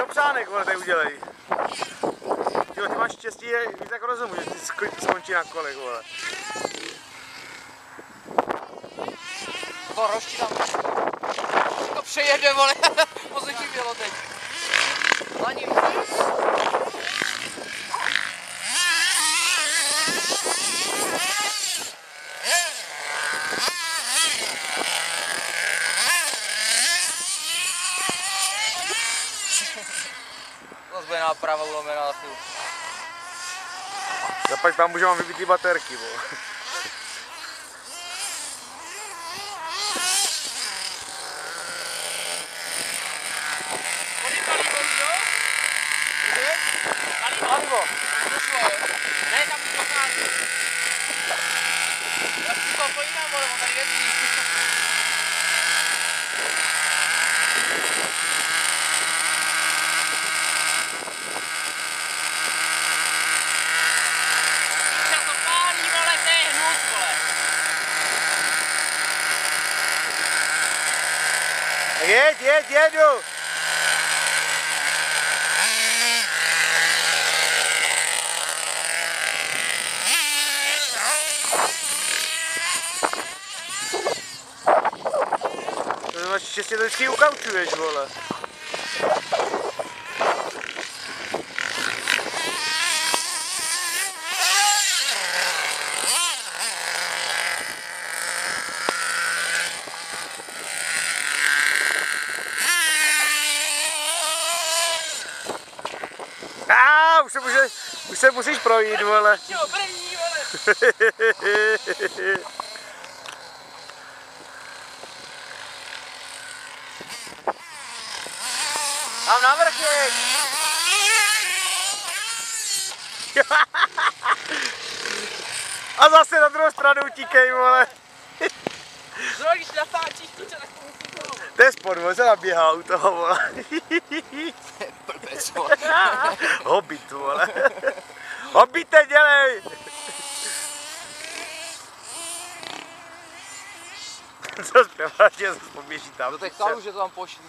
zapsánek, vole, tady udělej. Ty máš štěstí, víc tak rozumím, že ty skončí na kolech, vole. To roští tam. To přejede, vole. Pozor, chybělo teď. Na ním. Zase bude náprava ulomená asi. Zaplať tam můžu vám vybít ty baterky, vole. Palivo. Ne, tam už dochází. Já si to pojínám, vole, on tady jezdí. Já to pálí, vole, to je hnus, vole. Jedu! Štěstí to vždycky ukaučuješ, vole. Už se musíš projít, vole. Tam navrch je. A zase na druhou stranu utíkej, vole. Zrovna když natáčíš tu, tak to musí to. To je spod, vole, se naběhá u toho, vole. Blbec, vole. Hobbit, vole. Hobbite, dělej! Co zpěváš, že zase poběží tam. Do těch kalů, že to tam pošli.